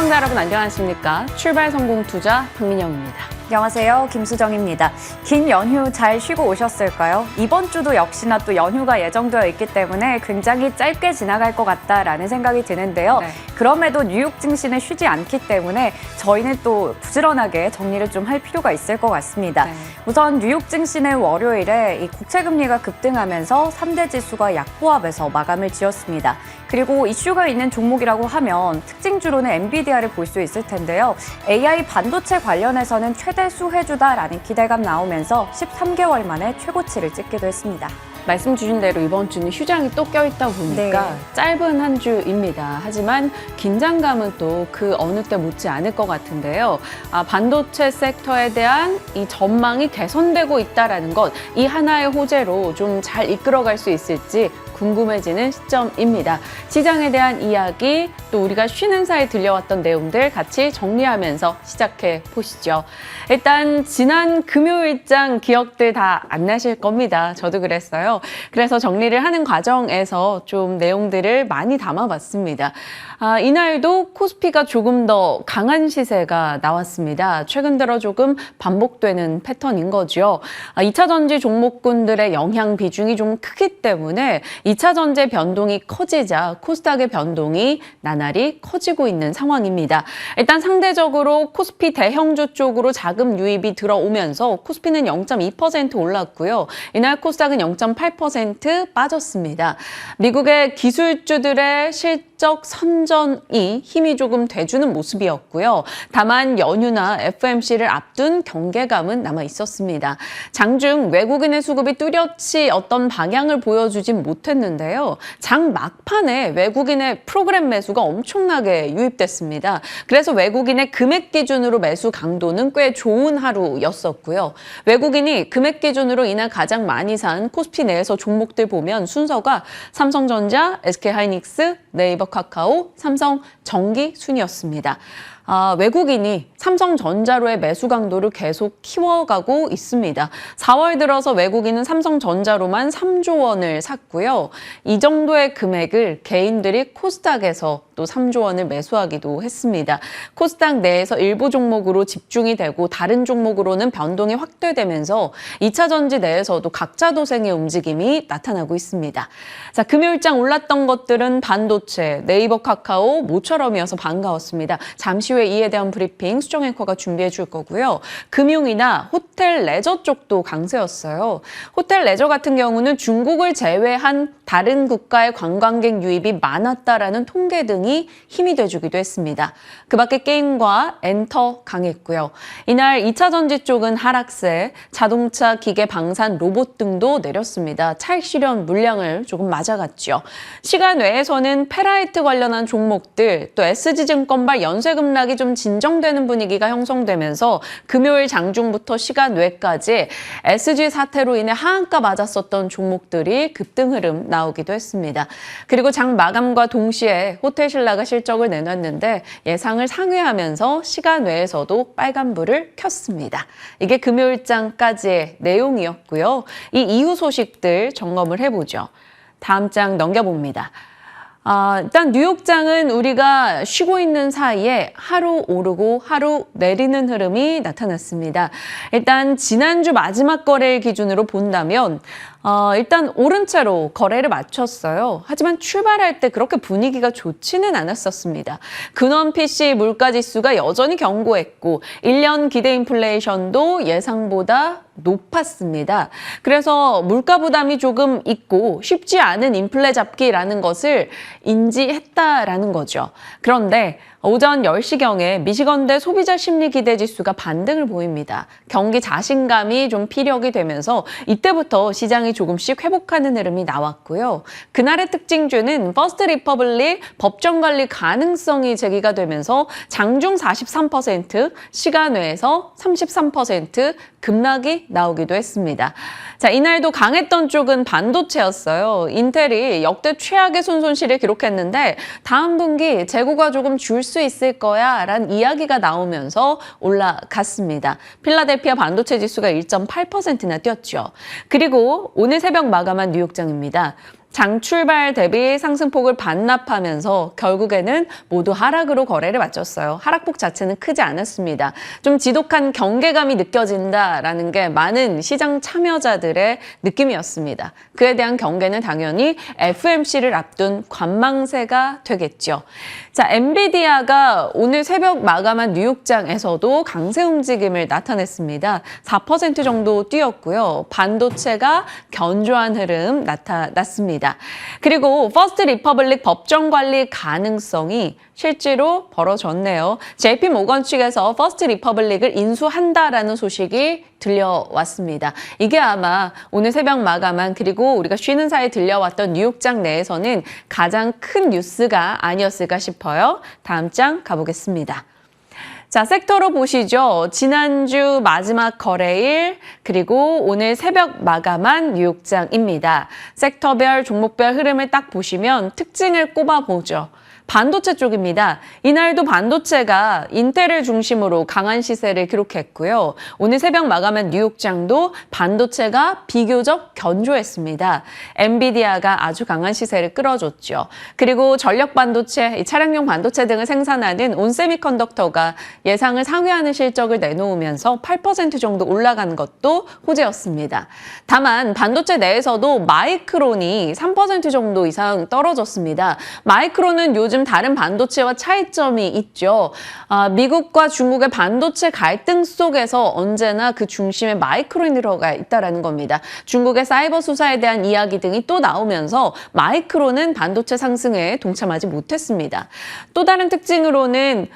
시청자 여러분 안녕하십니까? 출발 성공 투자 박민영입니다. 안녕하세요. 김수정입니다. 긴 연휴 잘 쉬고 오셨을까요? 이번 주도 역시나 또 연휴가 예정되어 있기 때문에 굉장히 짧게 지나갈 것 같다라는 생각이 드는데요. 네. 그럼에도 뉴욕 증시는 쉬지 않기 때문에 저희는 또 부지런하게 정리를 좀 할 필요가 있을 것 같습니다. 네. 우선 뉴욕 증시는 월요일에 이 국채 금리가 급등하면서 3대 지수가 약보합에서 마감을 지었습니다. 그리고 이슈가 있는 종목이라고 하면 특징주로는 엔비디아를 볼 수 있을 텐데요. AI 반도체 관련해서는 최대 수혜주다라는 기대감 나오면서 13개월 만에 최고치를 찍기도 했습니다. 말씀 주신 대로 이번 주는 휴장이 또 껴있다 보니까 네. 짧은 한 주입니다. 하지만 긴장감은 또 그 어느 때 못지 않을 것 같은데요. 반도체 섹터에 대한 이 전망이 개선되고 있다는 것, 이 하나의 호재로 좀 잘 이끌어갈 수 있을지 궁금해지는 시점입니다. 시장에 대한 이야기, 또 우리가 쉬는 사이 들려왔던 내용들 같이 정리하면서 시작해 보시죠. 일단 지난 금요일장 기억들 다 안 나실 겁니다. 저도 그랬어요. 그래서 정리를 하는 과정에서 좀 내용들을 많이 담아봤습니다. 이날도 코스피가 조금 더 강한 시세가 나왔습니다. 최근 들어 조금 반복되는 패턴인 거죠. 2차 전지 종목군들의 영향 비중이 좀 크기 때문에 2차 전지 변동이 커지자 코스닥의 변동이 나날이 커지고 있는 상황입니다. 일단 상대적으로 코스피 대형주 쪽으로 자금 유입이 들어오면서 코스피는 0.2% 올랐고요. 이날 코스닥은 0.8% 빠졌습니다. 미국의 기술주들의 실적 선전이 힘이 조금 돼주는 모습이었고요. 다만 연휴나 FOMC를 앞둔 경계감은 남아 있었습니다. 장중 외국인의 수급이 뚜렷이 어떤 방향을 보여주진 못했는데요. 장 막판에 외국인의 프로그램 매수가 엄청나게 유입됐습니다. 그래서 외국인의 금액 기준으로 매수 강도는 꽤 좋은 하루였었고요. 외국인이 금액 기준으로 이날 가장 많이 산 코스피 내에서 종목들 보면 순서가 삼성전자, SK하이닉스, 네이버 카카오, 삼성전기 순이었습니다. 외국인이 삼성전자로의 매수 강도를 계속 키워가고 있습니다. 4월 들어서 외국인은 삼성전자로만 3조 원을 샀고요. 이 정도의 금액을 개인들이 코스닥에서 또 3조 원을 매수하기도 했습니다. 코스닥 내에서 일부 종목으로 집중이 되고 다른 종목으로는 변동이 확대되면서 2차 전지 내에서도 각자 도생의 움직임이 나타나고 있습니다. 자, 금요일장 올랐던 것들은 반도체, 네이버 카카오, 모처럼이어서 반가웠습니다. 잠시 후에 이에 대한 브리핑 수정 앵커가 준비해 줄 거고요. 금융이나 호텔 레저 쪽도 강세였어요. 호텔 레저 같은 경우는 중국을 제외한 다른 국가의 관광객 유입이 많았다라는 통계 등이 힘이 돼주기도 했습니다. 그 밖에 게임과 엔터 강했고요. 이날 2차 전지 쪽은 하락세, 자동차, 기계, 방산, 로봇 등도 내렸습니다. 차익 실현 물량을 조금 맞아갔죠. 시간 외에서는 페라이트 관련한 종목들, 또 SG증권발 연쇄 급락이 좀 진정되는 분위기가 형성되면서 금요일 장중부터 시간 외까지 SG 사태로 인해 하한가 맞았었던 종목들이 급등 흐름 나오기도 했습니다. 그리고 장 마감과 동시에 호텔신라가 실적을 내놨는데 예상을 상회하면서 시간 외에서도 빨간불을 켰습니다. 이게 금요일장까지의 내용이었고요. 이 이후 소식들 점검을 해보죠. 다음 장 넘겨봅니다. 일단 뉴욕장은 우리가 쉬고 있는 사이에 하루 오르고 하루 내리는 흐름이 나타났습니다. 일단 지난주 마지막 거래일 기준으로 본다면 일단 오른 채로 거래를 마쳤어요. 하지만 출발할 때 그렇게 분위기가 좋지는 않았었습니다. 근원 PC 물가지수가 여전히 견고했고 1년 기대 인플레이션도 예상보다 높았습니다. 그래서 물가 부담이 조금 있고 쉽지 않은 인플레 잡기라는 것을 인지했다라는 거죠. 그런데 오전 10시경에 미시건대 소비자 심리 기대 지수가 반등을 보입니다. 경기 자신감이 좀 피력이 되면서 이때부터 시장이 조금씩 회복하는 흐름이 나왔고요. 그날의 특징주는 퍼스트 리퍼블릭 법정 관리 가능성이 제기가 되면서 장중 43%, 시간 외에서 33% 급락이 나오기도 했습니다. 자, 이날도 강했던 쪽은 반도체였어요. 인텔이 역대 최악의 손실을 기록했는데 다음 분기 재고가 조금 줄 수 있을 거야 라는 이야기가 나오면서 올라갔습니다. 필라델피아 반도체 지수가 1.8%나 뛰었죠. 그리고 오늘 새벽 마감한 뉴욕장입니다. 장 출발 대비 상승폭을 반납하면서 결국에는 모두 하락으로 거래를 마쳤어요. 하락폭 자체는 크지 않았습니다. 좀 지독한 경계감이 느껴진다라는 게 많은 시장 참여자들의 느낌이었습니다. 그에 대한 경계는 당연히 FOMC를 앞둔 관망세가 되겠죠. 자, 엔비디아가 오늘 새벽 마감한 뉴욕장에서도 강세 움직임을 나타냈습니다. 4% 정도 뛰었고요. 반도체가 견조한 흐름 나타났습니다. 그리고 퍼스트 리퍼블릭 법정 관리 가능성이 실제로 벌어졌네요. JP 모건 측에서 퍼스트 리퍼블릭을 인수한다라는 소식이 들려왔습니다. 이게 아마 오늘 새벽 마감한 그리고 우리가 쉬는 사이에 들려왔던 뉴욕장 내에서는 가장 큰 뉴스가 아니었을까 싶어요. 다음 장 가보겠습니다. 자, 섹터로 보시죠. 지난주 마지막 거래일 그리고 오늘 새벽 마감한 뉴욕장입니다. 섹터별, 종목별 흐름을 딱 보시면 특징을 꼽아보죠. 반도체 쪽입니다. 이날도 반도체가 인텔을 중심으로 강한 시세를 기록했고요. 오늘 새벽 마감한 뉴욕장도 반도체가 비교적 견조했습니다. 엔비디아가 아주 강한 시세를 끌어줬죠. 그리고 전력 반도체, 차량용 반도체 등을 생산하는 온세미컨덕터가 예상을 상회하는 실적을 내놓으면서 8% 정도 올라간 것도 호재였습니다. 다만 반도체 내에서도 마이크론이 3% 정도 이상 떨어졌습니다. 마이크론은 요즘 다른 반도체와 차이점이 있죠. 미국과 중국의 반도체 갈등 속에서 언제나 그 중심에 마이크론이 들어가 있다는 겁니다. 중국의 사이버 수사에 대한 이야기 등이 또 나오면서 마이크론은 반도체 상승에 동참하지 못했습니다. 또 다른 특징으로는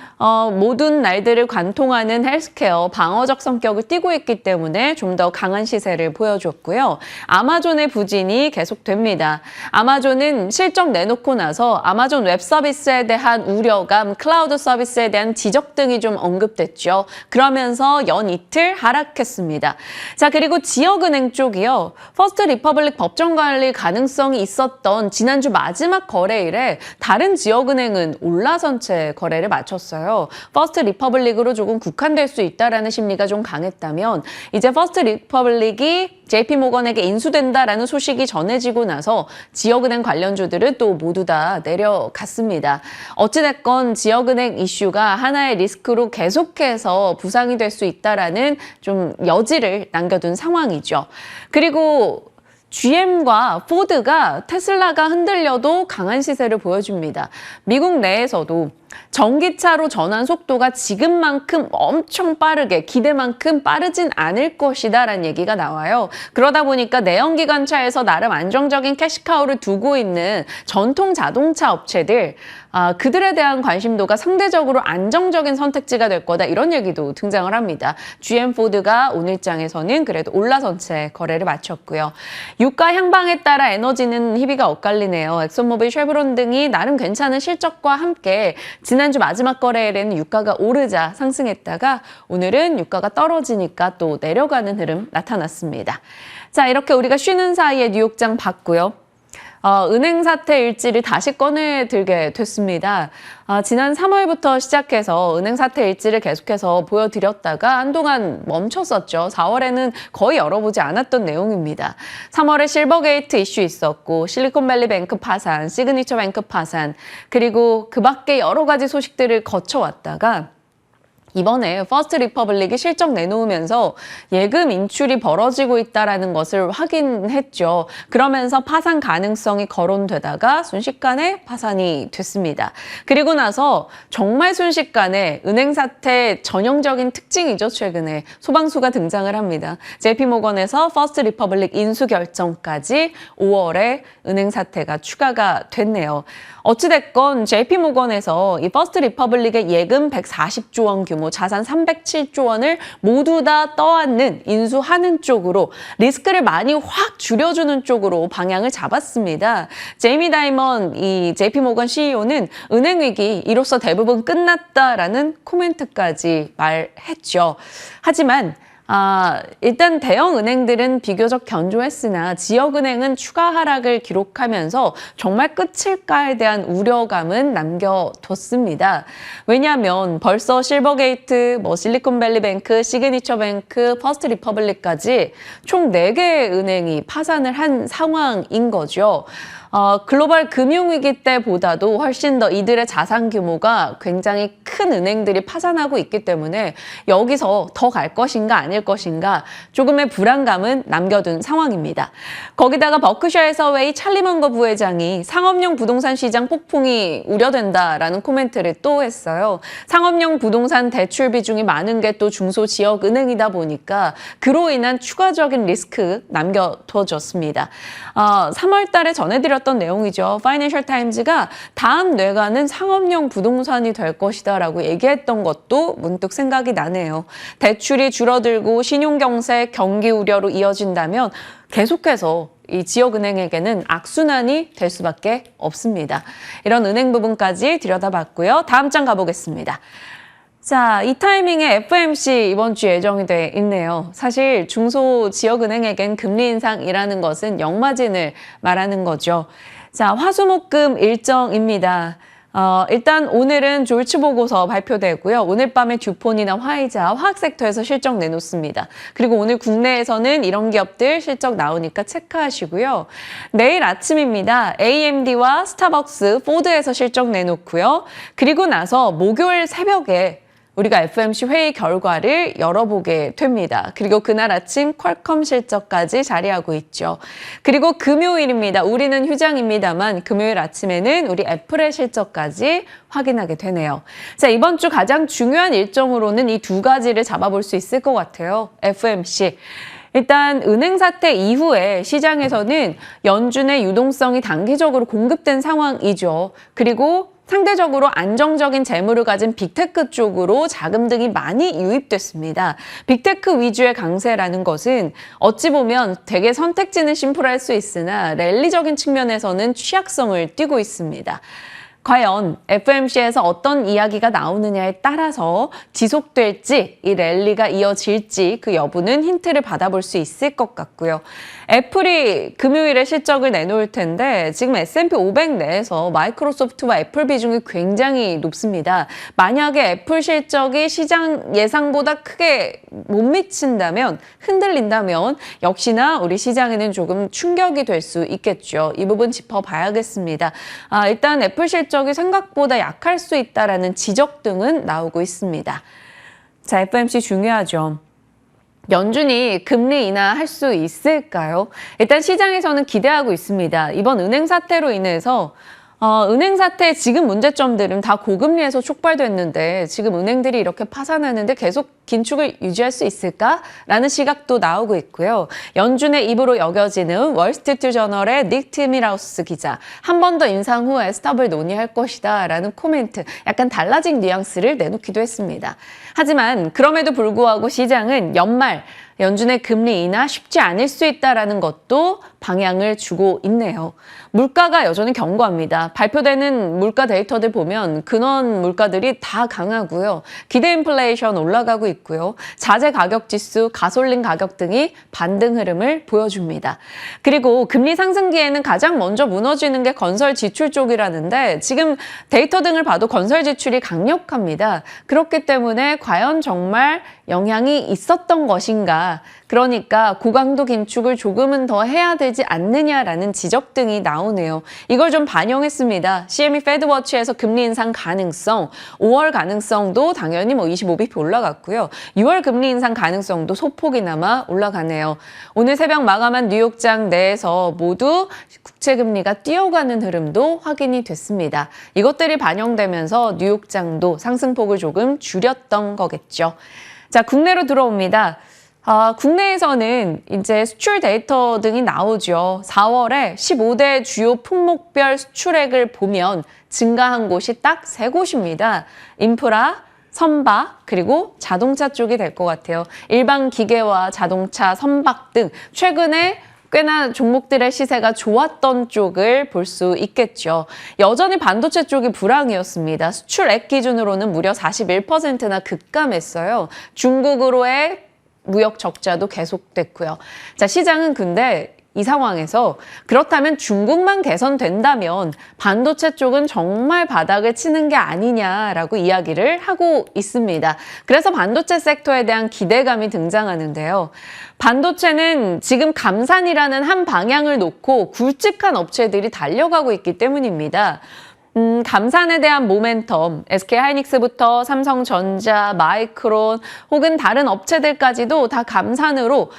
모든 날들을 관통하는 헬스케어, 방어적 성격을 띠고 있기 때문에 좀 더 강한 시세를 보여줬고요. 아마존의 부진이 계속됩니다. 아마존은 실적 내놓고 나서 아마존 웹 서비스에 대한 우려감, 클라우드 서비스에 대한 지적 등이 좀 언급됐죠. 그러면서 연이틀 하락했습니다. 자, 그리고 지역은행 쪽이요. 퍼스트 리퍼블릭 법정 관리 가능성이 있었던 지난주 마지막 거래일에 다른 지역은행은 올라선 채 거래를 마쳤어요. 퍼스트 리퍼블릭으로 조금 국한될 수 있다라는 심리가 좀 강했다면 이제 퍼스트 리퍼블릭이 JP 모건에게 인수된다라는 소식이 전해지고 나서 지역은행 관련주들은 또 모두 다 내려갔습니다. 어찌됐건 지역은행 이슈가 하나의 리스크로 계속해서 부상이 될 수 있다라는 좀 여지를 남겨둔 상황이죠. 그리고 GM과 포드가 테슬라가 흔들려도 강한 시세를 보여줍니다. 미국 내에서도 전기차로 전환 속도가 지금만큼 엄청 빠르게 기대만큼 빠르진 않을 것이다라는 얘기가 나와요. 그러다 보니까 내연기관차에서 나름 안정적인 캐시카우를 두고 있는 전통 자동차 업체들 그들에 대한 관심도가 상대적으로 안정적인 선택지가 될 거다 이런 얘기도 등장을 합니다. GM 포드가 오늘장에서는 그래도 올라선 채 거래를 마쳤고요. 유가 향방에 따라 에너지는 희비가 엇갈리네요. 엑소모빌, 쉐브론 등이 나름 괜찮은 실적과 함께 지난주 마지막 거래일에는 유가가 오르자 상승했다가 오늘은 유가가 떨어지니까 또 내려가는 흐름 나타났습니다. 자, 이렇게 우리가 쉬는 사이에 뉴욕장 봤고요. 은행 사태 일지를 다시 꺼내들게 됐습니다. 지난 3월부터 시작해서 은행 사태 일지를 계속해서 보여드렸다가 한동안 멈췄었죠. 4월에는 거의 열어보지 않았던 내용입니다. 3월에 실버게이트 이슈 있었고 실리콘밸리 뱅크 파산, 시그니처 뱅크 파산, 그리고 그 밖에 여러 가지 소식들을 거쳐왔다가 이번에 퍼스트 리퍼블릭이 실적 내놓으면서 예금 인출이 벌어지고 있다는 것을 확인했죠. 그러면서 파산 가능성이 거론되다가 순식간에 파산이 됐습니다. 그리고 나서 정말 순식간에 은행 사태 전형적인 특징이죠. 최근에 소방수가 등장을 합니다. JP모건에서 퍼스트 리퍼블릭 인수 결정까지 5월에 은행 사태가 추가가 됐네요. 어찌됐건 JP모건에서 이 퍼스트 리퍼블릭의 예금 140조 원 규모, 자산 307조 원을 모두 다 떠안는 인수하는 쪽으로 리스크를 많이 확 줄여주는 쪽으로 방향을 잡았습니다. 제이미 다이먼 이 JP모건 CEO는 은행 위기 이로써 대부분 끝났다라는 코멘트까지 말했죠. 하지만 일단 대형 은행들은 비교적 견조했으나 지역은행은 추가 하락을 기록하면서 정말 끝일까에 대한 우려감은 남겨뒀습니다. 왜냐하면 벌써 실버게이트, 실리콘밸리뱅크, 시그니처뱅크, 퍼스트 리퍼블릭까지 총 4개의 은행이 파산을 한 상황인 거죠. 글로벌 금융위기 때보다도 훨씬 더 이들의 자산 규모가 굉장히 큰 은행들이 파산하고 있기 때문에 여기서 더 갈 것인가 아닐 것인가 조금의 불안감은 남겨둔 상황입니다. 거기다가 버크셔 해서웨이 찰리 먼거 부회장이 상업용 부동산 시장 폭풍이 우려된다라는 코멘트를 또 했어요. 상업용 부동산 대출 비중이 많은 게 또 중소 지역 은행이다 보니까 그로 인한 추가적인 리스크 남겨둬줬습니다. 3월 달에 전해드렸던 내용이죠. 파이낸셜 타임즈가 다음 뇌관은 상업용 부동산이 될 것이다 라고 얘기했던 것도 문득 생각이 나네요. 대출이 줄어들고 신용경색, 경기 우려로 이어진다면 계속해서 이 지역은행에게는 악순환이 될 수밖에 없습니다. 이런 은행 부분까지 들여다봤고요. 다음 장 가보겠습니다. 자, 이 타이밍에 FOMC 이번 주 예정이 돼 있네요. 사실 중소 지역은행에겐 금리 인상이라는 것은 역마진을 말하는 거죠. 자, 화수목금 일정입니다. 일단 오늘은 졸츠 보고서 발표되고요. 오늘 밤에 듀폰이나 화이자, 화학 섹터에서 실적 내놓습니다. 그리고 오늘 국내에서는 이런 기업들 실적 나오니까 체크하시고요. 내일 아침입니다. AMD와 스타벅스, 포드에서 실적 내놓고요. 그리고 나서 목요일 새벽에 우리가 FOMC 회의 결과를 열어보게 됩니다. 그리고 그날 아침 퀄컴 실적까지 자리하고 있죠. 그리고 금요일입니다. 우리는 휴장입니다만 금요일 아침에는 우리 애플의 실적까지 확인하게 되네요. 자, 이번 주 가장 중요한 일정으로는 이 두 가지를 잡아볼 수 있을 것 같아요. FOMC. 일단 은행 사태 이후에 시장에서는 연준의 유동성이 단기적으로 공급된 상황이죠. 그리고 상대적으로 안정적인 재물을 가진 빅테크 쪽으로 자금 등이 많이 유입됐습니다. 빅테크 위주의 강세라는 것은 어찌 보면 되게 선택지는 심플할 수 있으나 랠리적인 측면에서는 취약성을 띠고 있습니다. 과연 FOMC에서 어떤 이야기가 나오느냐에 따라서 지속될지, 이 랠리가 이어질지 그 여부는 힌트를 받아볼 수 있을 것 같고요. 애플이 금요일에 실적을 내놓을 텐데 지금 S&P 500 내에서 마이크로소프트와 애플 비중이 굉장히 높습니다. 만약에 애플 실적이 시장 예상보다 크게 못 미친다면, 흔들린다면 역시나 우리 시장에는 조금 충격이 될 수 있겠죠. 이 부분 짚어봐야겠습니다. 일단 애플 실적이 생각보다 약할 수 있다라는 지적 등은 나오고 있습니다. 자, FOMC 중요하죠. 연준이 금리 인하할 수 있을까요? 일단 시장에서는 기대하고 있습니다. 이번 은행 사태로 인해서 은행 사태의 지금 문제점들은 다 고금리에서 촉발됐는데 지금 은행들이 이렇게 파산하는데 계속 긴축을 유지할 수 있을까라는 시각도 나오고 있고요. 연준의 입으로 여겨지는 월스트리트 저널의 닉 티밀하우스 기자, 한 번 더 인상 후에 스탑을 논의할 것이다 라는 코멘트, 약간 달라진 뉘앙스를 내놓기도 했습니다. 하지만 그럼에도 불구하고 시장은 연말 연준의 금리 인하 쉽지 않을 수 있다는 것도 방향을 주고 있네요. 물가가 여전히 견고합니다. 발표되는 물가 데이터들 보면 근원 물가들이 다 강하고요. 기대 인플레이션 올라가고 있고요. 자재 가격 지수, 가솔린 가격 등이 반등 흐름을 보여줍니다. 그리고 금리 상승기에는 가장 먼저 무너지는 게 건설 지출 쪽이라는데 지금 데이터 등을 봐도 건설 지출이 강력합니다. 그렇기 때문에 과연 정말 영향이 있었던 것인가? 그러니까 고강도 긴축을 조금은 더 해야 되지 않느냐라는 지적 등이 나오네요. 이걸 좀 반영했습니다. CME 페드워치에서 금리 인상 가능성, 5월 가능성도 당연히 25bp 올라갔고요. 6월 금리 인상 가능성도 소폭이나마 올라가네요. 오늘 새벽 마감한 뉴욕장 내에서 모두 국채금리가 뛰어가는 흐름도 확인이 됐습니다. 이것들이 반영되면서 뉴욕장도 상승폭을 조금 줄였던 거겠죠. 자, 국내로 들어옵니다. 국내에서는 이제 수출 데이터 등이 나오죠. 4월에 15대 주요 품목별 수출액을 보면 증가한 곳이 딱 3곳입니다. 인프라, 선박, 그리고 자동차 쪽이 될 것 같아요. 일반 기계와 자동차, 선박 등 최근에 꽤나 종목들의 시세가 좋았던 쪽을 볼 수 있겠죠. 여전히 반도체 쪽이 불황이었습니다. 수출액 기준으로는 무려 41%나 급감했어요. 중국으로의 무역 적자도 계속됐고요. 자, 시장은 근데 이 상황에서 그렇다면 중국만 개선된다면 반도체 쪽은 정말 바닥을 치는 게 아니냐라고 이야기를 하고 있습니다. 그래서 반도체 섹터에 대한 기대감이 등장하는데요. 반도체는 지금 감산이라는 한 방향을 놓고 굵직한 업체들이 달려가고 있기 때문입니다. 감산에 대한 모멘텀, SK하이닉스부터 삼성전자, 마이크론 혹은 다른 업체들까지도 다 감산으로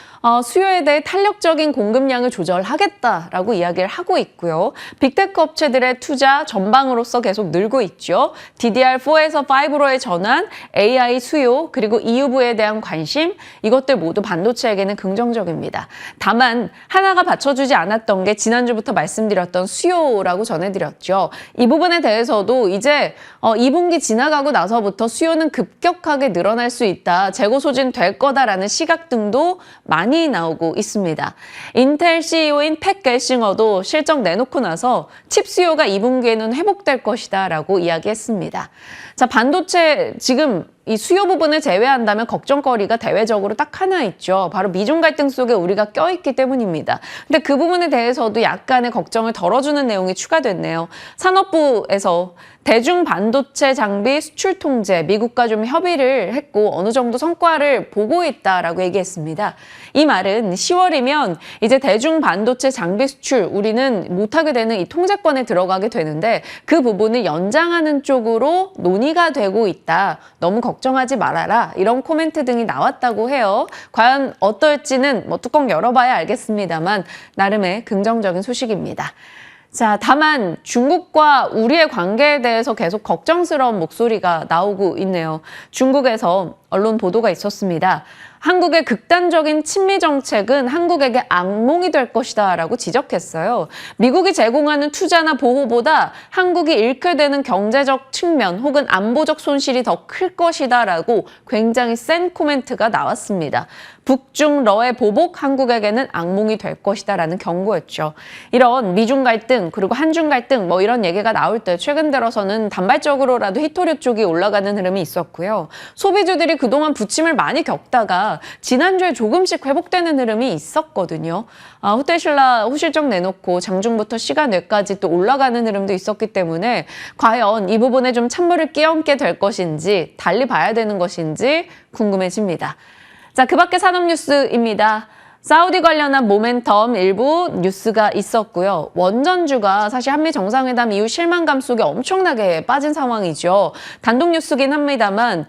수요에 대해 탄력적인 공급량을 조절하겠다라고 이야기를 하고 있고요. 빅테크 업체들의 투자 전방으로서 계속 늘고 있죠. DDR4에서 5로의 전환, AI 수요, 그리고 EUV에 대한 관심, 이것들 모두 반도체에게는 긍정적입니다. 다만 하나가 받쳐주지 않았던 게 지난주부터 말씀드렸던 수요라고 전해드렸죠. 이 부분에 대해서도 이제 2분기 지나가고 나서부터 수요는 급격하게 늘어날 수 있다, 재고 소진될 거다라는 시각 등도 많이 나오고 있습니다. 인텔 CEO인 팻 겔싱어도 실적 내놓고 나서 칩 수요가 2분기에는 회복될 것이다 라고 이야기했습니다. 자, 반도체 지금 이 수요 부분을 제외한다면 걱정거리가 대외적으로 딱 하나 있죠. 바로 미중 갈등 속에 우리가 껴있기 때문입니다. 근데 그 부분에 대해서도 약간의 걱정을 덜어주는 내용이 추가됐네요. 산업부에서 대중 반도체 장비 수출 통제, 미국과 좀 협의를 했고 어느 정도 성과를 보고 있다라고 얘기했습니다. 이 말은 10월이면 이제 대중 반도체 장비 수출 우리는 못하게 되는 이 통제권에 들어가게 되는데 그 부분을 연장하는 쪽으로 논의가 되고 있다. 너무 걱정하지 말아라. 이런 코멘트 등이 나왔다고 해요. 과연 어떨지는 뚜껑 열어봐야 알겠습니다만 나름의 긍정적인 소식입니다. 자, 다만 중국과 우리의 관계에 대해서 계속 걱정스러운 목소리가 나오고 있네요. 중국에서 언론 보도가 있었습니다. 한국의 극단적인 친미 정책은 한국에게 악몽이 될 것이다 라고 지적했어요. 미국이 제공하는 투자나 보호보다 한국이 잃게 되는 경제적 측면 혹은 안보적 손실이 더 클 것이다 라고 굉장히 센 코멘트가 나왔습니다. 북중러의 보복 한국에게는 악몽이 될 것이다 라는 경고였죠. 이런 미중 갈등 그리고 한중 갈등 이런 얘기가 나올 때 최근 들어서는 단발적으로라도 히토류 쪽이 올라가는 흐름이 있었고요. 소비주들이 그동안 부침을 많이 겪다가 지난주에 조금씩 회복되는 흐름이 있었거든요. 호텔신라 호실적 내놓고 장중부터 시간외까지 또 올라가는 흐름도 있었기 때문에 과연 이 부분에 좀 찬물을 끼얹게 될 것인지 달리 봐야 되는 것인지 궁금해집니다. 자, 그 밖에 산업 뉴스입니다. 사우디 관련한 모멘텀 일부 뉴스가 있었고요. 원전주가 사실 한미 정상회담 이후 실망감 속에 엄청나게 빠진 상황이죠. 단독 뉴스긴 합니다만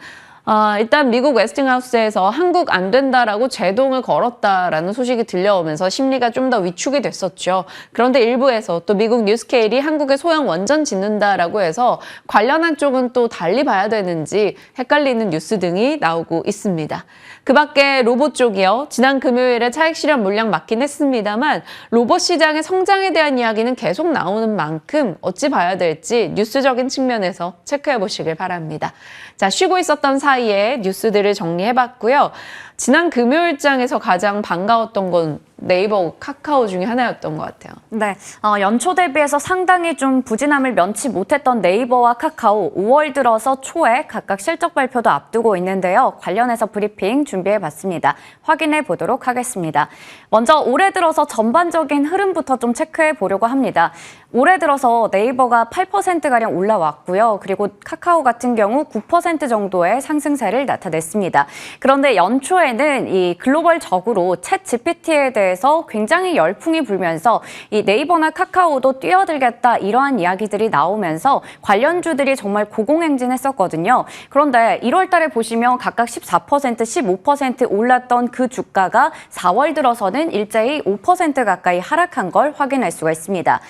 일단 미국 웨스팅하우스에서 한국 안 된다라고 제동을 걸었다라는 소식이 들려오면서 심리가 좀 더 위축이 됐었죠. 그런데 일부에서 또 미국 뉴스케일이 한국에 소형 원전 짓는다라고 해서 관련한 쪽은 또 달리 봐야 되는지 헷갈리는 뉴스 등이 나오고 있습니다. 그 밖에 로봇 쪽이요. 지난 금요일에 차익 실현 물량 맞긴 했습니다만 로봇 시장의 성장에 대한 이야기는 계속 나오는 만큼 어찌 봐야 될지 뉴스적인 측면에서 체크해 보시길 바랍니다. 자, 쉬고 있었던 사이에 뉴스들을 정리해봤고요. 지난 금요일장에서 가장 반가웠던 건 네이버, 카카오 중에 하나였던 것 같아요. 네, 연초 대비해서 상당히 좀 부진함을 면치 못했던 네이버와 카카오 5월 들어서 초에 각각 실적 발표도 앞두고 있는데요. 관련해서 브리핑 준비해봤습니다. 확인해 보도록 하겠습니다. 먼저 올해 들어서 전반적인 흐름부터 좀 체크해 보려고 합니다. 올해 들어서 네이버가 8%가량 올라왔고요. 그리고 카카오 같은 경우 9% 정도의 상승세를 나타냈습니다. 그런데 연초에는 이 글로벌적으로 챗 GPT에 대해서 굉장히 열풍이 불면서 이 네이버나 카카오도 뛰어들겠다 이러한 이야기들이 나오면서 관련주들이 정말 고공행진했었거든요. 그런데 1월 달에 보시면 각각 14%, 15% 올랐던 그 주가가 4월 들어서는 일제히 5% 가까이 하락한 걸 확인할 수가 있습니다.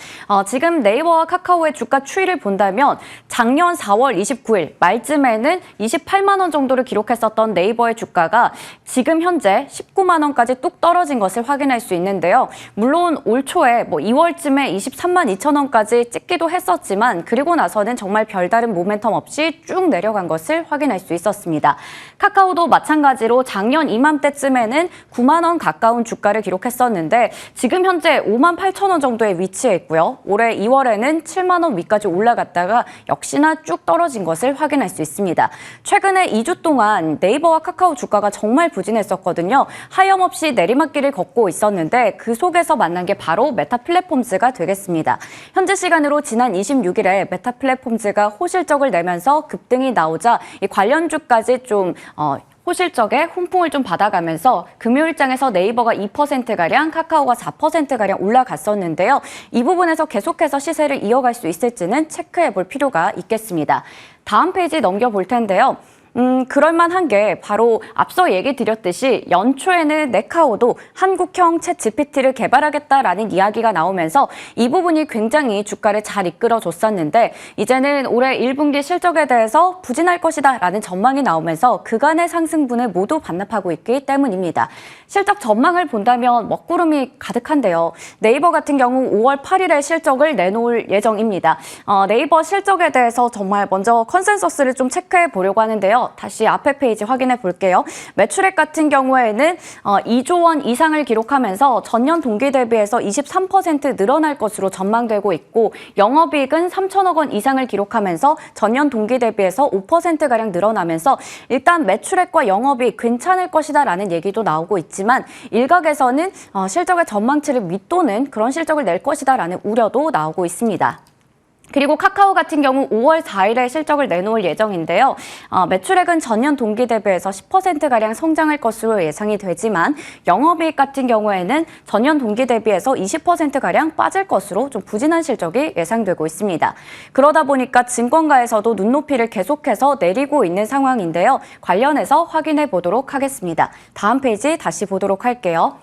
지금 네이버와 카카오의 주가 추이를 본다면 작년 4월 29일 말쯤에는 28만 원 정도를 기록했었던 네이버의 주가가 지금 현재 19만 원까지 뚝 떨어진 것을 확인할 수 있는데요. 물론 올 초에 2월쯤에 23만 2천 원까지 찍기도 했었지만 그리고 나서는 정말 별다른 모멘텀 없이 쭉 내려간 것을 확인할 수 있었습니다. 카카오도 마찬가지로 작년 이맘때쯤에는 9만 원 가까운 주가를 기록했었는데 지금 현재 5만 8천 원 정도에 위치해 있고요. 올해 2월에는 7만 원 위까지 올라갔다가 역시나 쭉 떨어진 것을 확인할 수 있습니다. 최근에 2주 동안 네이버와 카카오 주가가 정말 부진했었거든요. 하염없이 내리막길을 걷고 있었는데 그 속에서 만난 게 바로 메타 플랫폼즈가 되겠습니다. 현지 시간으로 지난 26일에 메타 플랫폼즈가 호실적을 내면서 급등이 나오자 이 관련주까지 좀 호실적에 훈풍을 좀 받아가면서 금요일장에서 네이버가 2%가량, 카카오가 4%가량 올라갔었는데요. 이 부분에서 계속해서 시세를 이어갈 수 있을지는 체크해 볼 필요가 있겠습니다. 다음 페이지 넘겨볼 텐데요. 그럴만한 게 바로 앞서 얘기 드렸듯이 연초에는 네카오도 한국형 챗 GPT를 개발하겠다라는 이야기가 나오면서 이 부분이 굉장히 주가를 잘 이끌어줬었는데 이제는 올해 1분기 실적에 대해서 부진할 것이다라는 전망이 나오면서 그간의 상승분을 모두 반납하고 있기 때문입니다. 실적 전망을 본다면 먹구름이 가득한데요. 네이버 같은 경우 5월 8일에 실적을 내놓을 예정입니다. 네이버 실적에 대해서 정말 먼저 컨센서스를 좀 체크해 보려고 하는데요. 다시 앞에 페이지 확인해 볼게요. 매출액 같은 경우에는 2조 원 이상을 기록하면서 전년 동기 대비해서 23% 늘어날 것으로 전망되고 있고 영업이익은 3천억 원 이상을 기록하면서 전년 동기 대비해서 5%가량 늘어나면서 일단 매출액과 영업이익 괜찮을 것이다라는 얘기도 나오고 있지만 일각에서는 실적의 전망치를 밑도는 그런 실적을 낼 것이다라는 우려도 나오고 있습니다. 그리고 카카오 같은 경우 5월 4일에 실적을 내놓을 예정인데요. 매출액은 전년 동기 대비해서 10%가량 성장할 것으로 예상이 되지만 영업이익 같은 경우에는 전년 동기 대비해서 20%가량 빠질 것으로 좀 부진한 실적이 예상되고 있습니다. 그러다 보니까 증권가에서도 눈높이를 계속해서 내리고 있는 상황인데요. 관련해서 확인해 보도록 하겠습니다. 다음 페이지 다시 보도록 할게요.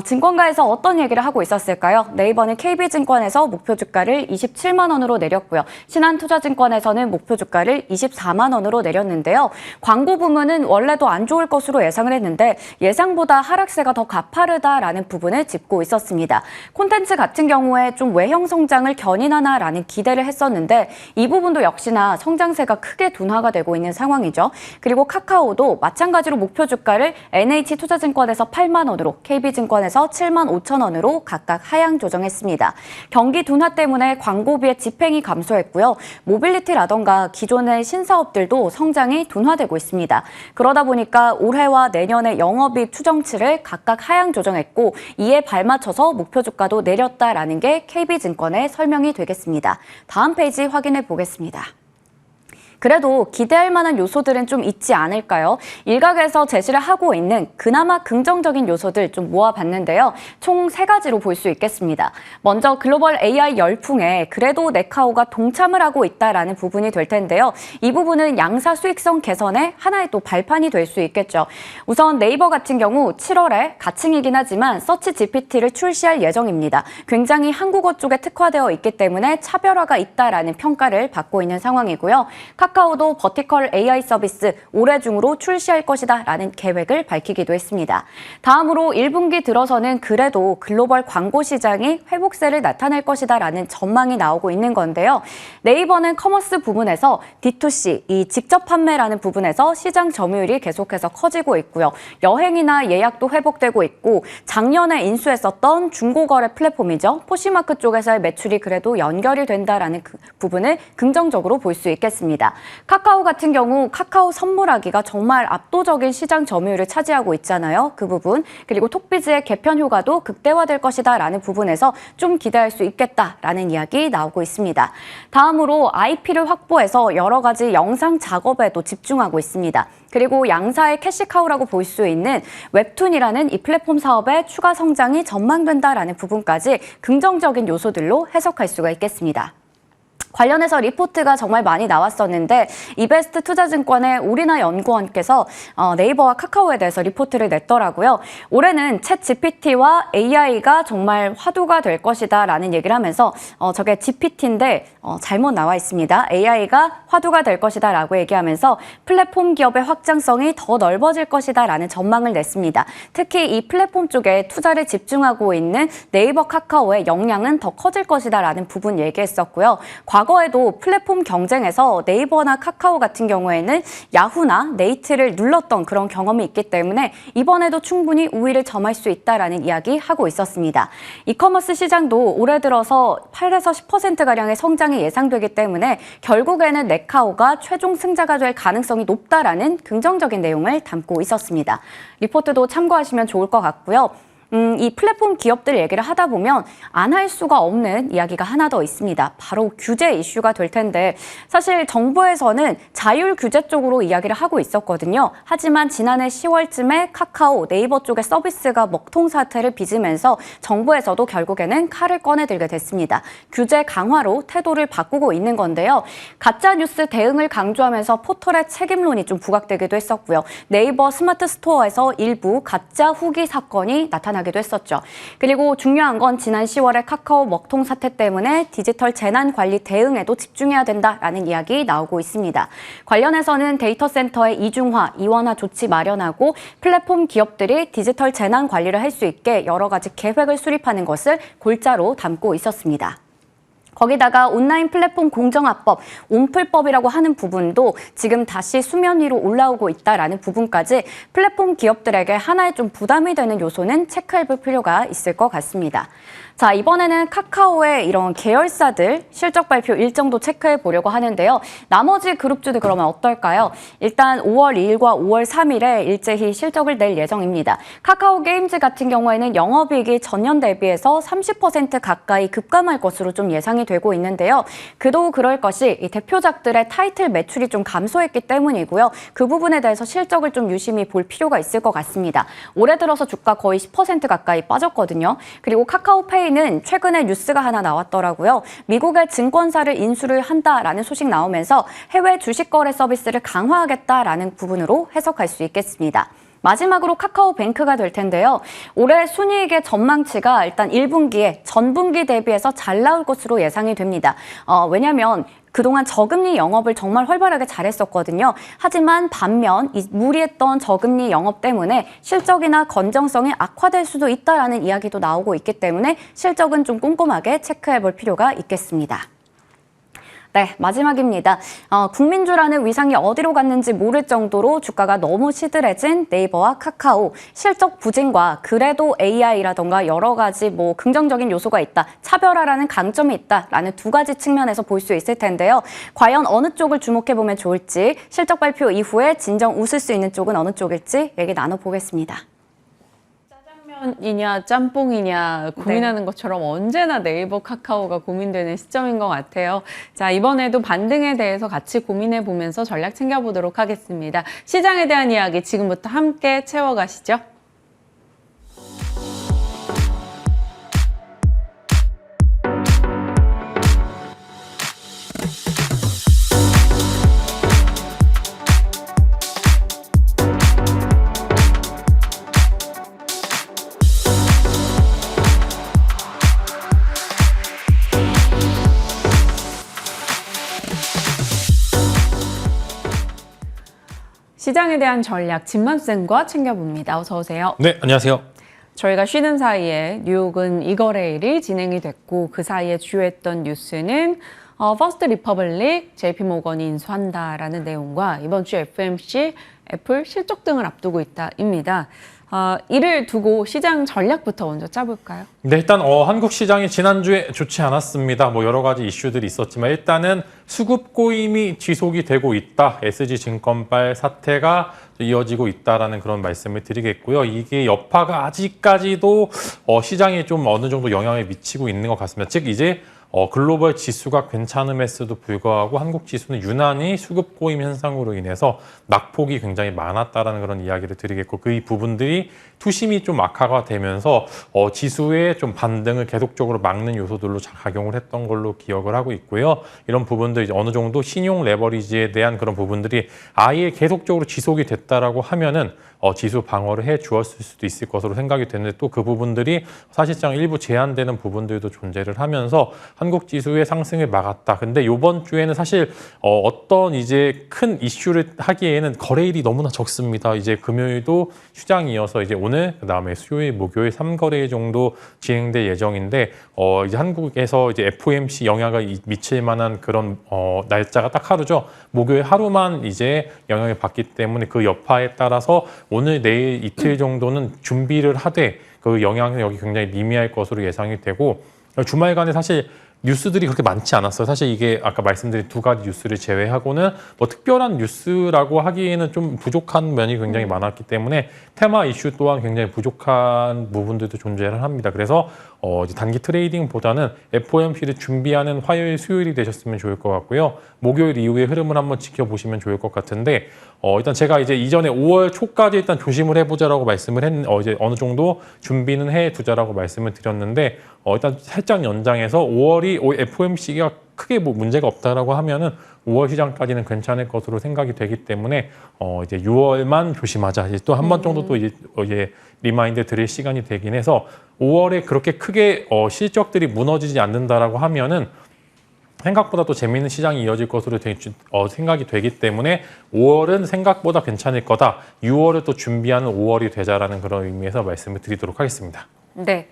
증권가에서 어떤 얘기를 하고 있었을까요? 네이버는 KB증권에서 목표 주가를 27만 원으로 내렸고요. 신한투자증권에서는 목표 주가를 24만 원으로 내렸는데요. 광고 부문은 원래도 안 좋을 것으로 예상을 했는데 예상보다 하락세가 더 가파르다라는 부분을 짚고 있었습니다. 콘텐츠 같은 경우에 좀 외형 성장을 견인하나라는 기대를 했었는데 이 부분도 역시나 성장세가 크게 둔화가 되고 있는 상황이죠. 그리고 카카오도 마찬가지로 목표 주가를 NH투자증권에서 8만 원으로 KB증권에서 7만 5천 원으로 각각 하향 조정했습니다. 경기 둔화 때문에 광고비의 집행이 감소했고요. 모빌리티라던가 기존의 신사업들도 성장이 둔화되고 있습니다. 그러다 보니까 올해와 내년의 영업이익 추정치를 각각 하향 조정했고 이에 발맞춰서 목표 주가도 내렸다라는 게 KB증권의 설명이 되겠습니다. 다음 페이지 확인해 보겠습니다. 그래도 기대할 만한 요소들은 좀 있지 않을까요? 일각에서 제시를 하고 있는 그나마 긍정적인 요소들 좀 모아봤는데요. 총 3가지로 볼 수 있겠습니다. 먼저 글로벌 AI 열풍에 그래도 네카오가 동참을 하고 있다라는 부분이 될 텐데요. 이 부분은 양사 수익성 개선의 하나의 또 발판이 될 수 있겠죠. 우선 네이버 같은 경우 7월에 가칭이긴 하지만 서치 GPT를 출시할 예정입니다. 굉장히 한국어 쪽에 특화되어 있기 때문에 차별화가 있다라는 평가를 받고 있는 상황이고요. 카카오도 버티컬 AI 서비스 올해 중으로 출시할 것이다 라는 계획을 밝히기도 했습니다. 다음으로 1분기 들어서는 그래도 글로벌 광고 시장이 회복세를 나타낼 것이다 라는 전망이 나오고 있는 건데요. 네이버는 커머스 부분에서 D2C, 이 직접 판매라는 부분에서 시장 점유율이 계속해서 커지고 있고요. 여행이나 예약도 회복되고 있고 작년에 인수했었던 중고거래 플랫폼이죠. 포시마크 쪽에서의 매출이 그래도 연결이 된다라는 그 부분을 긍정적으로 볼 수 있겠습니다. 카카오 같은 경우 카카오 선물하기가 정말 압도적인 시장 점유율을 차지하고 있잖아요. 그 부분. 그리고 톡비즈의 개편 효과도 극대화될 것이다 라는 부분에서 좀 기대할 수 있겠다라는 이야기 나오고 있습니다. 다음으로 IP를 확보해서 여러 가지 영상 작업에도 집중하고 있습니다. 그리고 양사의 캐시카우라고 볼 수 있는 웹툰이라는 이 플랫폼 사업의 추가 성장이 전망된다라는 부분까지 긍정적인 요소들로 해석할 수가 있겠습니다. 관련해서 리포트가 정말 많이 나왔었는데 이베스트 투자증권의 오리나 연구원께서 네이버와 카카오에 대해서 리포트를 냈더라고요. 올해는 챗 GPT와 AI가 정말 화두가 될 것이다 라는 얘기를 하면서 저게 GPT인데 잘못 나와 있습니다. AI가 화두가 될 것이다 라고 얘기하면서 플랫폼 기업의 확장성이 더 넓어질 것이다 라는 전망을 냈습니다. 특히 이 플랫폼 쪽에 투자를 집중하고 있는 네이버 카카오의 역량은 더 커질 것이다 라는 부분 얘기했었고요. 과거에도 플랫폼 경쟁에서 네이버나 카카오 같은 경우에는 야후나 네이트를 눌렀던 그런 경험이 있기 때문에 이번에도 충분히 우위를 점할 수 있다라는 이야기 하고 있었습니다. 이커머스 시장도 올해 들어서 8에서 10%가량의 성장이 예상되기 때문에 결국에는 네카오가 최종 승자가 될 가능성이 높다라는 긍정적인 내용을 담고 있었습니다. 리포트도 참고하시면 좋을 것 같고요. 이 플랫폼 기업들 얘기를 하다 보면 안 할 수가 없는 이야기가 하나 더 있습니다. 바로 규제 이슈가 될 텐데 사실 정부에서는 자율 규제 쪽으로 이야기를 하고 있었거든요. 하지만 지난해 10월쯤에 카카오, 네이버 쪽의 서비스가 먹통 사태를 빚으면서 정부에서도 결국에는 칼을 꺼내들게 됐습니다. 규제 강화로 태도를 바꾸고 있는 건데요. 가짜뉴스 대응을 강조하면서 포털의 책임론이 좀 부각되기도 했었고요. 네이버 스마트 스토어에서 일부 가짜 후기 사건이 나타나기도 했었죠. 그리고 중요한 건 지난 10월에 카카오 먹통 사태 때문에 디지털 재난 관리 대응에도 집중해야 된다라는 이야기 나오고 있습니다. 관련해서는 데이터 센터의 이중화, 이원화 조치 마련하고 플랫폼 기업들이 디지털 재난 관리를 할 수 있게 여러 가지 계획을 수립하는 것을 골자로 담고 있었습니다. 거기다가 온라인 플랫폼 공정화법, 온플법이라고 하는 부분도 지금 다시 수면 위로 올라오고 있다라는 부분까지 플랫폼 기업들에게 하나의 좀 부담이 되는 요소는 체크해볼 필요가 있을 것 같습니다. 자, 이번에는 카카오의 이런 계열사들 실적 발표 일정도 체크해 보려고 하는데요. 나머지 그룹주들 그러면 어떨까요? 일단 5월 2일과 5월 3일에 일제히 실적을 낼 예정입니다. 카카오 게임즈 같은 경우에는 영업이익이 전년 대비해서 30% 가까이 급감할 것으로 좀 예상이 되고 있는데요. 그도 그럴 것이 이 대표작들의 타이틀 매출이 좀 감소했기 때문이고요. 그 부분에 대해서 실적을 좀 유심히 볼 필요가 있을 것 같습니다. 올해 들어서 주가 거의 10% 가까이 빠졌거든요. 그리고 카카오페이는 최근에 뉴스가 하나 나왔더라고요. 미국의 증권사를 인수를 한다라는 소식 나오면서 해외 주식 거래 서비스를 강화하겠다라는 부분으로 해석할 수 있겠습니다. 마지막으로 카카오뱅크가 될 텐데요. 올해 순이익의 전망치가 일단 1분기에 전분기 대비해서 잘 나올 것으로 예상이 됩니다. 왜냐하면 그동안 저금리 영업을 정말 활발하게 잘했었거든요. 하지만 반면 이 무리했던 저금리 영업 때문에 실적이나 건전성이 악화될 수도 있다라는 이야기도 나오고 있기 때문에 실적은 좀 꼼꼼하게 체크해 볼 필요가 있겠습니다. 네, 마지막입니다. 국민주라는 위상이 어디로 갔는지 모를 정도로 주가가 너무 시들해진 네이버와 카카오. 실적 부진과 그래도 AI라던가 여러 가지 긍정적인 요소가 있다. 차별화라는 강점이 있다라는 두 가지 측면에서 볼 수 있을 텐데요. 과연 어느 쪽을 주목해보면 좋을지 실적 발표 이후에 진정 웃을 수 있는 쪽은 어느 쪽일지 얘기 나눠보겠습니다. 짜장면이냐 짬뽕이냐 고민하는 것처럼 언제나 네이버 카카오가 고민되는 시점인 것 같아요. 자, 이번에도 반등에 대해서 같이 고민해 보면서 전략 챙겨보도록 하겠습니다. 시장에 대한 이야기 지금부터 함께 채워가시죠. 시장에 대한 전략 진맘쌤과 챙겨봅니다. 어서 오세요. 네, 안녕하세요. 저희가 쉬는 사이에 뉴욕은 이거래일이 진행이 됐고 그 사이에 주요했던 뉴스는 퍼스트 리퍼블릭, JP모건이 인수한다라는 내용과 이번 주 FMC, 애플 실적 등을 앞두고 있다입니다. 이를 두고 시장 전략부터 먼저 짜볼까요? 네, 일단 한국 시장이 지난주에 좋지 않았습니다. 여러 가지 이슈들이 있었지만 일단은 수급 고임이 지속이 되고 있다. SG증권발 사태가 이어지고 있다라는 그런 말씀을 드리겠고요. 이게 여파가 아직까지도 시장에 좀 어느 정도 영향을 미치고 있는 것 같습니다. 즉 이제 글로벌 지수가 괜찮음에도 불구하고 한국 지수는 유난히 수급 고임 현상으로 인해서 낙폭이 굉장히 많았다라는 그런 이야기를 드리겠고 그 부분들이 투심이 좀 악화가 되면서 지수의 좀 반등을 계속적으로 막는 요소들로 작용을 했던 걸로 기억을 하고 있고요. 이런 부분들 이제 어느 정도 신용 레버리지에 대한 그런 부분들이 아예 계속적으로 지속이 됐다라고 하면은 지수 방어를 해 주었을 수도 있을 것으로 생각이 되는데 또 그 부분들이 사실상 일부 제한되는 부분들도 존재를 하면서 한국 지수의 상승을 막았다. 근데 이번 주에는 사실 어떤 이제 큰 이슈를 하기에는 거래일이 너무나 적습니다. 이제 금요일도 휴장이어서 이제 오늘 그다음에 수요일, 목요일 3거래일 정도 진행될 예정인데 이제 한국에서 이제 FOMC 영향을 미칠 만한 그런 날짜가 딱 하루죠. 목요일 하루만 이제 영향을 받기 때문에 그 여파에 따라서 오늘 내일 이틀 정도는 준비를 하되 그 영향력이 굉장히 미미할 것으로 예상이 되고 주말간에 사실 뉴스들이 그렇게 많지 않았어요. 사실 이게 아까 말씀드린 두 가지 뉴스를 제외하고는 뭐 특별한 뉴스라고 하기에는 좀 부족한 면이 굉장히 많았기 때문에 테마 이슈 또한 굉장히 부족한 부분들도 존재를 합니다. 그래서 이제 단기 트레이딩보다는 FOMC를 준비하는 화요일, 수요일이 되셨으면 좋을 것 같고요. 목요일 이후의 흐름을 한번 지켜보시면 좋을 것 같은데 일단 제가 이제 이전에 5월 초까지 일단 조심을 해보자라고 말씀을 이제 어느 정도 준비는 해 두자라고 말씀을 드렸는데 일단 살짝 연장해서 5월이 FOMC가 크게 뭐 문제가 없다라고 하면은 5월 시장까지는 괜찮을 것으로 생각이 되기 때문에 이제 6월만 조심하자. 이제 또 한 번 정도 또 이제 리마인드 드릴 시간이 되긴 해서 5월에 그렇게 크게 실적들이 무너지지 않는다라고 하면은 생각보다 또 재미있는 시장이 이어질 것으로 생각이 되기 때문에 5월은 생각보다 괜찮을 거다. 6월을 또 준비하는 5월이 되자라는 그런 의미에서 말씀을 드리도록 하겠습니다. 네.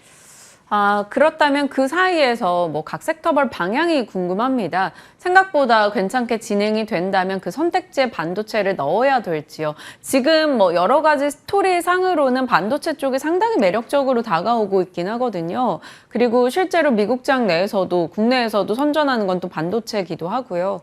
그렇다면 그 사이에서 뭐 각 섹터별 방향이 궁금합니다. 생각보다 괜찮게 진행이 된다면 그 선택지에 반도체를 넣어야 될지요. 지금 뭐 여러 가지 스토리상으로는 반도체 쪽이 상당히 매력적으로 다가오고 있긴 하거든요. 그리고 실제로 미국장 내에서도 국내에서도 선전하는 건 또 반도체이기도 하고요.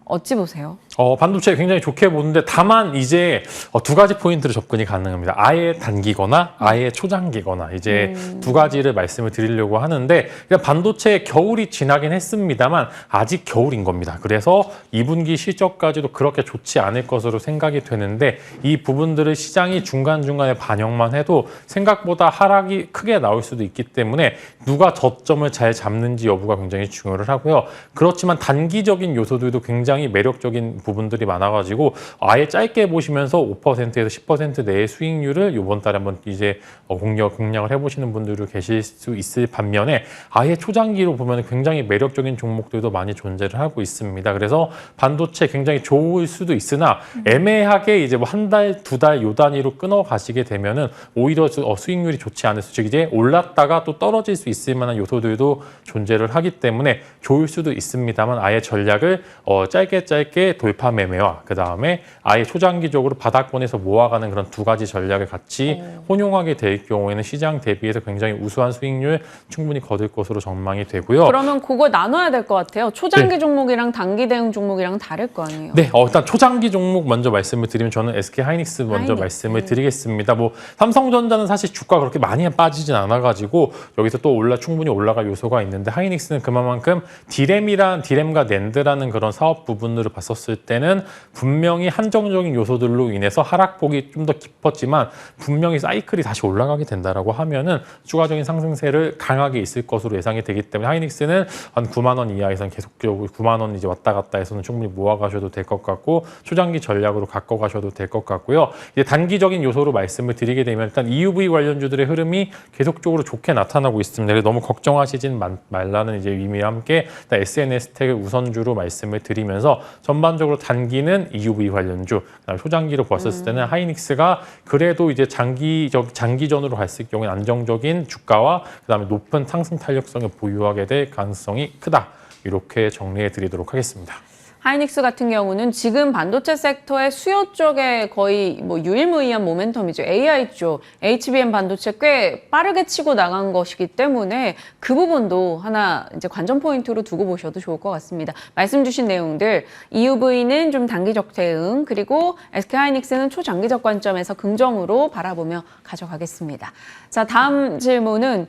어찌 보세요? 반도체 굉장히 좋게 보는데 다만 이제 두 가지 포인트로 접근이 가능합니다. 아예 단기거나 아예 초장기거나 이제 두 가지를 말씀을 드리려고 하는데 반도체 겨울이 지나긴 했습니다만 아직 겨울인 겁니다. 그래서 2분기 실적까지도 그렇게 좋지 않을 것으로 생각이 되는데 이 부분들을 시장이 중간중간에 반영만 해도 생각보다 하락이 크게 나올 수도 있기 때문에 누가 저점을 잘 잡는지 여부가 굉장히 중요를 하고요. 그렇지만 단기적인 요소들도 굉장히 매력적인 부분들이 많아가지고 아예 짧게 보시면서 5%에서 10% 내의 수익률을 이번 달에 한번 이제 공략을 해보시는 분들도 계실 수 있을 반면에 아예 초장기로 보면 굉장히 매력적인 종목들도 많이 존재를 하고 있습니다. 그래서 반도체 굉장히 좋을 수도 있으나 애매하게 이제 뭐 한 달, 두 달 요 단위로 끊어 가시게 되면은 오히려 수익률이 좋지 않을 수, 즉 이제 올랐다가 또 떨어질 수 있을 만한 요소들도 존재를 하기 때문에 좋을 수도 있습니다만 아예 전략을 짧게 돌파 매매와 그 다음에 아예 초장기적으로 바닥권에서 모아가는 그런 두 가지 전략을 같이 혼용하게 될 경우에는 시장 대비해서 굉장히 우수한 수익률 충분히 거둘 것으로 전망이 되고요. 그러면 그거 나눠야 될 것 같아요. 초장기 네. 종목이랑 단기 대응 종목이랑 다를 거 아니에요? 네, 일단 초장기 종목 먼저 말씀을 드리면 저는 SK 하이닉스 먼저 말씀을 드리겠습니다. 뭐 삼성전자는 사실 주가 그렇게 많이 빠지진 않아가지고 여기서 또 충분히 올라갈 요소가 있는데 하이닉스는 그만큼 디램과 낸드라는 그런 사업 부분으로 봤었을 때는 분명히 한정적인 요소들로 인해서 하락폭이 좀 더 깊었지만 분명히 사이클이 다시 올라가게 된다라고 하면은 추가적인 상승세를 강하게 있을 것으로 예상이 되기 때문에 하이닉스는 한 9만 원 이하에서는 계속적으로 9만 원 이제 왔다 갔다 해서는 충분히 모아가셔도 될 것 같고 초장기 전략으로 갖고 가셔도 될 것 같고요. 이제 단기적인 요소로 말씀을 드리게 되면 일단 EUV 관련주들의 흐름이 계속적으로 좋게 나타나고 있습니다. 그래서 너무 걱정하시진 말라는 이제 의미와 함께 일단 SNS 텍을 우선주로 말씀을 드리면서 전반적으로 단기는 EUV 관련주, 그다음에 초장기로 봤었을 때는 하이닉스가 그래도 이제 장기전으로 갔을 경우에 안정적인 주가와 그다음에 높은 상승 탄력성을 보유하게 될 가능성이 크다. 이렇게 정리해 드리도록 하겠습니다. 하이닉스 같은 경우는 지금 반도체 섹터의 수요 쪽에 거의 뭐 유일무이한 모멘텀이죠. AI 쪽, HBM 반도체 꽤 빠르게 치고 나간 것이기 때문에 그 부분도 하나 이제 관전 포인트로 두고 보셔도 좋을 것 같습니다. 말씀 주신 내용들, EUV는 좀 단기적 대응, 그리고 SK 하이닉스는 초장기적 관점에서 긍정으로 바라보며 가져가겠습니다. 자, 다음 질문은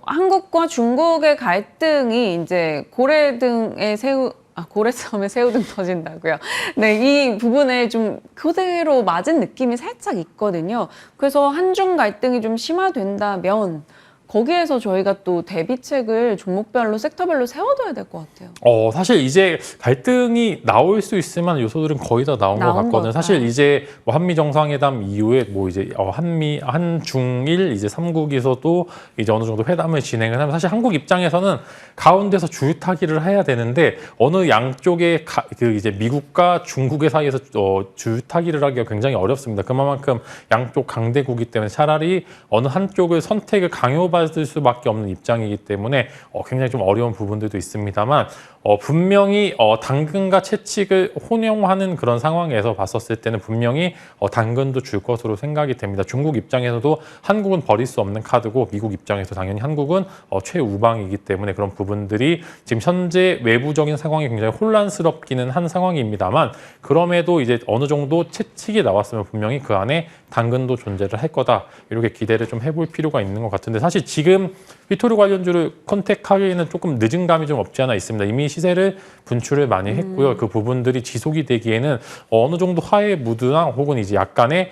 한국과 중국의 갈등이 이제 고래싸움에 새우등 터진다고요. 네, 이 부분에 좀 그대로 맞은 느낌이 살짝 있거든요. 그래서 한중 갈등이 좀 심화된다면 거기에서 저희가 또 대비책을 종목별로 섹터별로 세워둬야 될 것 같아요. 사실 이제 갈등이 나올 수 있을 만한 요소들은 거의 다 나온 것 나온 것 같거든요. 같아요. 사실 이제 뭐 한미 정상회담 이후에 뭐 이제 한중일 이제 3국에서도 이제 어느 정도 회담을 진행을 하면 사실 한국 입장에서는 가운데서 줄타기를 해야 되는데 어느 양쪽의 그 이제 미국과 중국의 사이에서 줄타기를 하기가 굉장히 어렵습니다. 그만큼 양쪽 강대국이기 때문에 차라리 어느 한쪽을 선택을 강요받을 수밖에 없는 입장이기 때문에 굉장히 좀 어려운 부분들도 있습니다만 분명히 당근과 채찍을 혼용하는 그런 상황에서 봤었을 때는 분명히 당근도 줄 것으로 생각이 됩니다. 중국 입장에서도 한국은 버릴 수 없는 카드고 미국 입장에서 당연히 한국은 최우방이기 때문에 그런 부분들이 지금 현재 외부적인 상황이 굉장히 혼란스럽기는 한 상황입니다만 그럼에도 이제 어느 정도 채찍이 나왔으면 분명히 그 안에 당근도 존재를 할 거다. 이렇게 기대를 좀 해볼 필요가 있는 것 같은데 사실 지금 휘토르 관련주를 컨택하기에는 조금 늦은 감이 좀 없지 않아 있습니다. 이미 시세를 분출을 많이 했고요. 그 부분들이 지속이 되기에는 어느 정도 화해 무드나 혹은 이제 약간의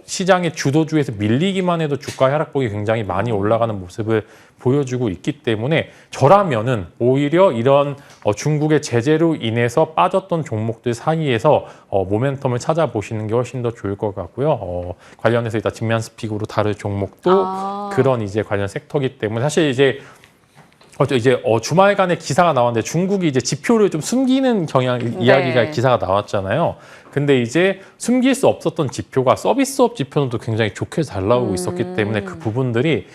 시장의 주도주에서 밀리기만 해도 주가 하락폭이 굉장히 많이 올라가는 모습을 보여주고 있기 때문에 저라면은 오히려 이런 중국의 제재로 인해서 빠졌던 종목들 사이에서 모멘텀을 찾아보시는 게 훨씬 더 좋을 것 같고요. 관련해서 이따 뒷면 스픽으로 다룰 종목도 그런 이제 관련 섹터이기 때문에 사실 이제 주말간에 기사가 나왔는데 중국이 이제 지표를 좀 숨기는 이야기가 기사가 나왔잖아요. 근데 이제 숨길 수 없었던 지표가 서비스업 지표는 또 굉장히 좋게 잘 나오고 있었기 때문에 그 부분들이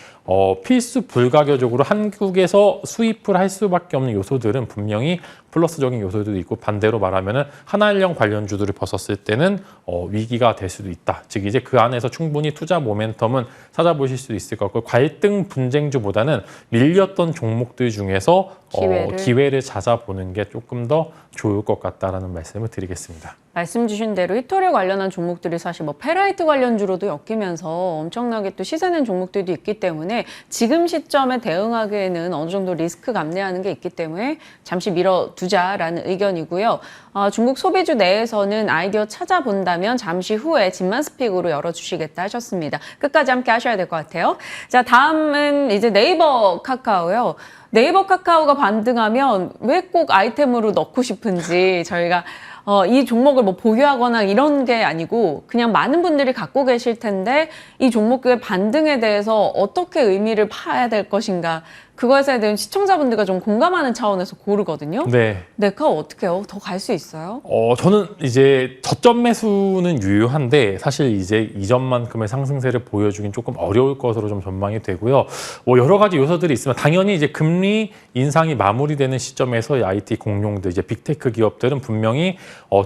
필수 불가결적으로 한국에서 수입을 할 수밖에 없는 요소들은 분명히 플러스적인 요소들도 있고 반대로 말하면은 한한령 관련주들을 벗었을 때는 위기가 될 수도 있다. 즉 이제 그 안에서 충분히 투자 모멘텀은 찾아보실 수 있을 것 같고 갈등 분쟁주보다는 밀렸던 종목들 중에서 기회를 찾아보는 게 조금 더 좋을 것 같다라는 말씀을 드리겠습니다. 말씀 주신 대로 휘토르 관련한 종목들이 사실 뭐 페라이트 관련주로도 엮이면서 엄청나게 또 시세는 종목들도 있기 때문에 지금 시점에 대응하기에는 어느 정도 리스크 감내하는 게 있기 때문에 잠시 미뤄두자라는 의견이고요. 중국 소비주 내에서는 아이디어 찾아본다면 잠시 후에 집만 스픽으로 열어주시겠다 하셨습니다. 끝까지 함께 하셔야 될 것 같아요. 자, 다음은 이제 네이버 카카오요. 네이버 카카오가 반등하면 왜 꼭 아이템으로 넣고 싶은지 저희가 이 종목을 뭐 보유하거나 이런 게 아니고 그냥 많은 분들이 갖고 계실 텐데 이 종목의 반등에 대해서 어떻게 의미를 파야 될 것인가 그것에 대한 시청자분들과 좀 공감하는 차원에서 고르거든요. 네. 네카오 어떻게 해요? 더 갈 수 있어요? 저는 이제 저점 매수는 유효한데 사실 이제 이전만큼의 상승세를 보여주긴 조금 어려울 것으로 좀 전망이 되고요. 여러 가지 요소들이 있으면 당연히 이제 금리 인상이 마무리되는 시점에서 IT 공룡들, 이제 빅테크 기업들은 분명히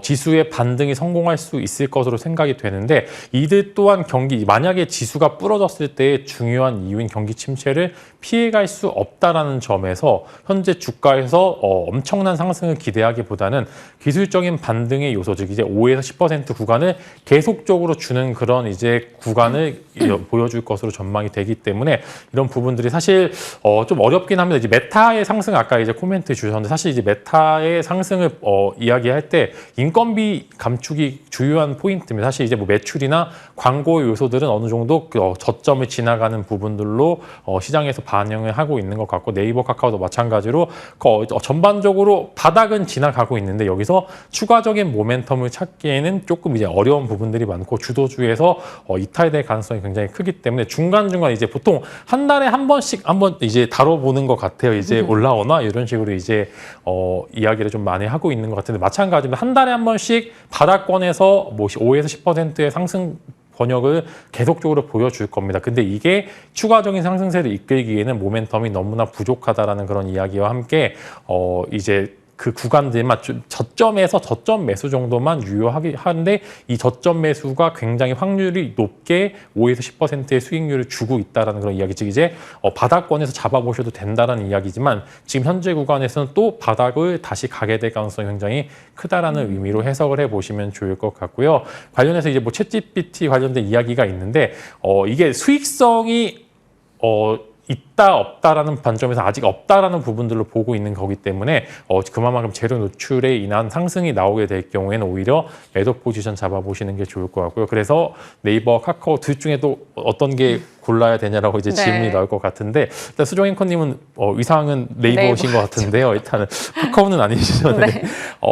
지수의 반등이 성공할 수 있을 것으로 생각이 되는데 이들 또한 만약에 지수가 부러졌을 때 중요한 이유인 경기 침체를 피해갈 수 없다라는 점에서 현재 주가에서 엄청난 상승을 기대하기보다는 기술적인 반등의 요소, 즉 이제 5에서 10% 구간을 계속적으로 주는 그런 이제 구간을 보여줄 것으로 전망이 되기 때문에 이런 부분들이 사실 좀 어렵긴 합니다. 이제 메타의 상승 아까 이제 코멘트 주셨는데 사실 이제 메타의 상승을 이야기할 때 인건비 감축이 주요한 포인트입니다. 사실 이제 뭐 매출이나 광고 요소들은 어느 정도 저점을 지나가는 부분들로 시장에서 반영을 하고 있는 것 같고 네이버 카카오도 마찬가지로 전반적으로 바닥은 지나가고 있는데 여기서 추가적인 모멘텀을 찾기에는 조금 이제 어려운 부분들이 많고 주도주에서 이탈될 가능성이 굉장히 크기 때문에 중간중간 이제 보통 한 달에 한 번씩 이제 다뤄보는 것 같아요. 이제 올라오나 이런 식으로 이제 이야기를 좀 많이 하고 있는 것 같은데 마찬가지로 한 달에 한 번씩 바닥권에서 뭐 5에서 10%의 상승 번역을 계속적으로 보여줄 겁니다. 근데 이게 추가적인 상승세를 이끌기에는 모멘텀이 너무나 부족하다라는 그런 이야기와 함께 이제 그 구간들만 저점에서 저점 매수 정도만 유효하긴 한데 이 저점 매수가 굉장히 확률이 높게 5에서 10%의 수익률을 주고 있다는 그런 이야기, 즉 이제 바닥권에서 잡아보셔도 된다는 이야기지만 지금 현재 구간에서는 또 바닥을 다시 가게 될 가능성이 굉장히 크다라는 의미로 해석을 해보시면 좋을 것 같고요. 관련해서 이제 뭐 챗GPT 관련된 이야기가 있는데 이게 수익성이 있다 없다라는 관점에서 아직 없다라는 부분들로 보고 있는 거기 때문에 그만큼 재료 노출에 인한 상승이 나오게 될 경우에는 오히려 매도 포지션 잡아보시는 게 좋을 것 같고요. 그래서 네이버, 카카오 둘 중에도 어떤 게 골라야 되냐라고 이제 네. 질문이 나올 것 같은데 일단 수정 앵커님은 의상은 네이버신 것 같은데요. 일단은 카카오는 아니시죠? 네. 네.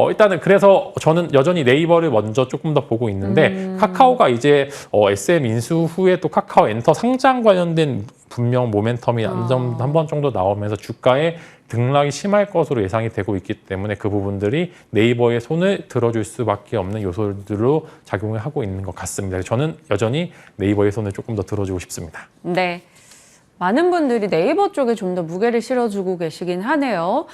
일단은 그래서 저는 여전히 네이버를 먼저 조금 더 보고 있는데 카카오가 이제 SM 인수 후에 또 카카오 엔터 상장 관련된 분명 모멘텀이 한 번 정도 나오면서 주가에 등락이 심할 것으로 예상이 되고 있기 때문에 그 부분들이 네이버의 손을 들어줄 수밖에 없는 요소들로 작용을 하고 있는 것 같습니다. 저는 여전히 네이버의 손을 조금 더 들어주고 싶습니다. 네. 많은 분들이 네이버 쪽에 좀 더 무게를 실어주고 계시긴 하네요.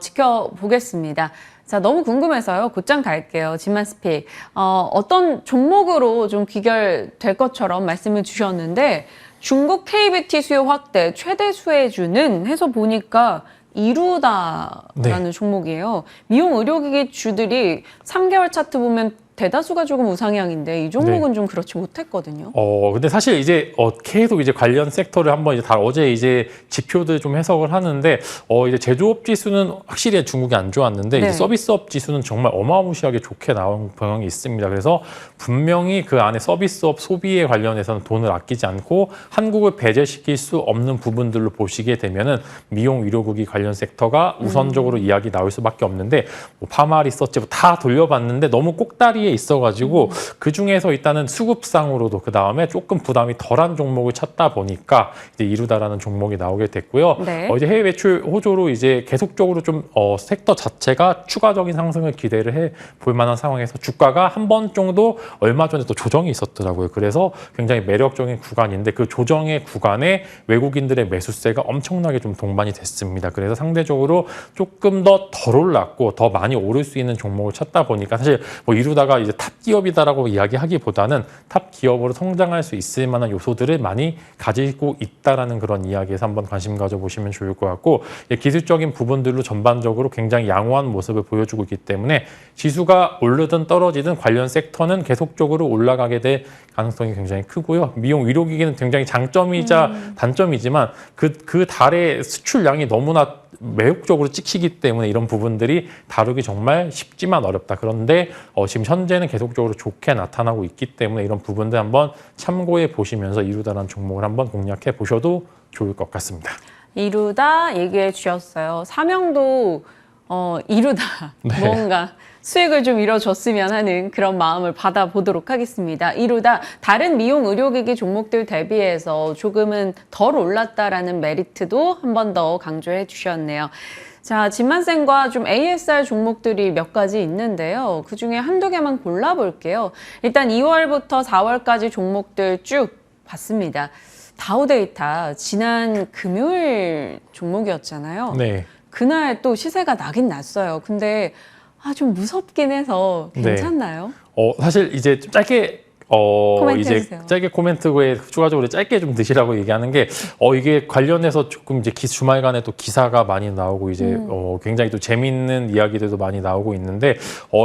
지켜보겠습니다. 자, 너무 궁금해서요. 곧장 갈게요. 진만스픽. 어떤 종목으로 좀 귀결될 것처럼 말씀을 주셨는데 중국 KBT 수요 확대 최대 수혜주는 해서 보니까 이루다라는 종목이에요. 미용 의료기기 주들이 3개월 차트 보면 대다수가 조금 우상향인데 이 종목은 좀 그렇지 못했거든요. 근데 사실 이제 계속 이제 관련 섹터를 한번 이제 어제 이제 지표들 좀 해석을 하는데 이제 제조업 지수는 확실히 중국이 안 좋았는데 네. 이제 서비스업 지수는 정말 어마무시하게 좋게 나온 경향이 있습니다. 그래서 분명히 그 안에 서비스업 소비에 관련해서는 돈을 아끼지 않고 한국을 배제시킬 수 없는 부분들로 보시게 되면은 미용 의료기기 관련 섹터가 우선적으로 이야기 나올 수밖에 없는데 뭐 파마 리서치 다 돌려봤는데 너무 꼭다리 있어가지고 그 중에서 일단은 수급상으로도 그 다음에 조금 부담이 덜한 종목을 찾다 보니까 이제 이루다라는 종목이 나오게 됐고요. 네. 이제 해외 매출 호조로 이제 계속적으로 좀 섹터 자체가 추가적인 상승을 기대를 해 볼 만한 상황에서 주가가 한 번 정도 얼마 전에 또 조정이 있었더라고요. 그래서 굉장히 매력적인 구간인데 그 조정의 구간에 외국인들의 매수세가 엄청나게 좀 동반이 됐습니다. 그래서 상대적으로 조금 더 덜 올랐고 더 많이 오를 수 있는 종목을 찾다 보니까 사실 뭐 이루다가 이제 탑 기업이다라고 이야기하기보다는 탑 기업으로 성장할 수 있을 만한 요소들을 많이 가지고 있다라는 그런 이야기에서 한번 관심 가져보시면 좋을 것 같고 기술적인 부분들로 전반적으로 굉장히 양호한 모습을 보여주고 있기 때문에 지수가 오르든 떨어지든 관련 섹터는 계속적으로 올라가게 될 가능성이 굉장히 크고요. 미용 의료기기는 굉장히 장점이자 단점이지만 그 달의 수출량이 너무나 매혹적으로 찍히기 때문에 이런 부분들이 다루기 정말 쉽지만 어렵다. 그런데 지금 현재는 계속적으로 좋게 나타나고 있기 때문에 이런 부분들 한번 참고해 보시면서 이루다라는 종목을 한번 공략해 보셔도 좋을 것 같습니다. 이루다 얘기해 주셨어요. 사명도 이루다. 네. 뭔가 수익을 좀 이뤄줬으면 하는 그런 마음을 받아보도록 하겠습니다. 이루다 다른 미용 의료기기 종목들 대비해서 조금은 덜 올랐다라는 메리트도 한 번 더 강조해 주셨네요. 자, 진만생과 좀 ASR 종목들이 몇 가지 있는데요. 그중에 한두 개만 골라볼게요. 일단 2월부터 4월까지 종목들 쭉 봤습니다. 다우데이터 지난 금요일 종목이었잖아요. 네. 그날 또 시세가 나긴 났어요. 근데 좀 무섭긴 해서 괜찮나요? 사실 이제 좀 짧게 코멘트 이제 해주세요. 짧게 코멘트에 추가적으로 짧게 좀 드시라고 얘기하는 게 이게 관련해서 조금 이제 주말간에 또 기사가 많이 나오고 이제 굉장히 또 재미있는 이야기들도 많이 나오고 있는데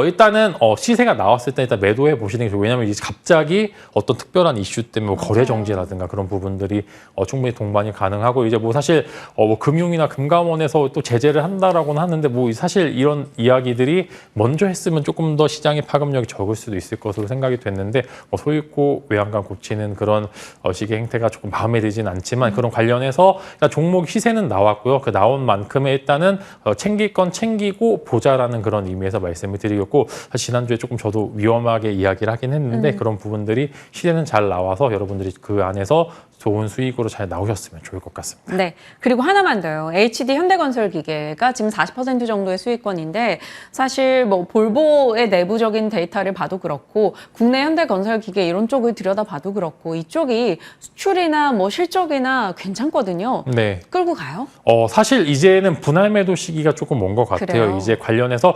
일단은 시세가 나왔을 때 일단 매도해 보시는 게 좋고 왜냐하면 이제 갑자기 어떤 특별한 이슈 때문에 뭐 거래 정지라든가 그런 부분들이 충분히 동반이 가능하고 이제 뭐 사실 뭐 금융이나 금감원에서 또 제재를 한다라고는 하는데 뭐 사실 이런 이야기들이 먼저 했으면 조금 더 시장의 파급력이 적을 수도 있을 것으로 생각이 됐는데 소잃고 외양간 고치는 그런 식의 행태가 조금 마음에 들진 않지만 그런 관련해서 일단 종목 시세는 나왔고요. 그 나온 만큼에 일단은 챙길 건 챙기고 보자라는 그런 의미에서 말씀을 드리겠고 지난주에 조금 저도 위험하게 이야기를 하긴 했는데 그런 부분들이 시세는 잘 나와서 여러분들이 그 안에서 좋은 수익으로 잘 나오셨으면 좋을 것 같습니다. 네. 그리고 하나만 더요. HD 현대건설기계가 지금 40% 정도의 수익권인데 사실 뭐 볼보의 내부적인 데이터를 봐도 그렇고 국내 현대건설기계 이런 쪽을 들여다봐도 그렇고 이쪽이 수출이나 뭐 실적이나 괜찮거든요. 네. 끌고 가요? 사실 이제는 분할 매도 시기가 조금 온 것 같아요. 그래요? 이제 관련해서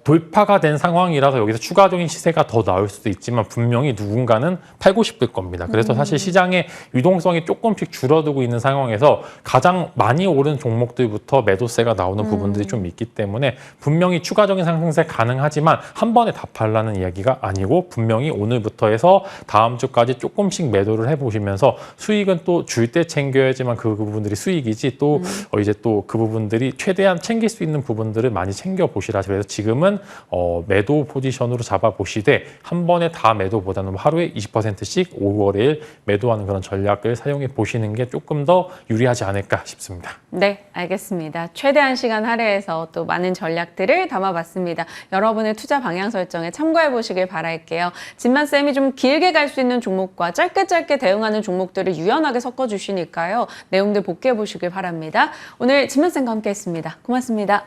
돌파가 된 상황이라서 여기서 추가적인 시세가 더 나올 수도 있지만 분명히 누군가는 팔고 싶을 겁니다. 그래서 사실 시장의 유동성이 조금씩 줄어들고 있는 상황에서 가장 많이 오른 종목들부터 매도세가 나오는 부분들이 좀 있기 때문에 분명히 추가적인 상승세 가능하지만 한 번에 다 팔라는 이야기가 아니고 분명히 오늘부터 해서 다음 주까지 조금씩 매도를 해보시면서 수익은 또 줄 때 챙겨야지만 그 부분들이 수익이지 또 이제 또 그 부분들이 최대한 챙길 수 있는 부분들을 많이 챙겨 보시라. 그래서 지금은 매도 포지션으로 잡아 보시되 한 번에 다 매도보다는 하루에 20%씩 5월에 매도하는 그런 전략 전략을 사용해 보시는 게 조금 더 유리하지 않을까 싶습니다. 네, 알겠습니다. 최대한 시간 할애해서 또 많은 전략들을 담아봤습니다. 여러분의 투자 방향 설정에 참고해 보시길 바랄게요. 진만쌤이 좀 길게 갈 수 있는 종목과 짧게 대응하는 종목들을 유연하게 섞어주시니까요. 내용들 복귀해 보시길 바랍니다. 오늘 진만쌤과 함께 했습니다. 고맙습니다.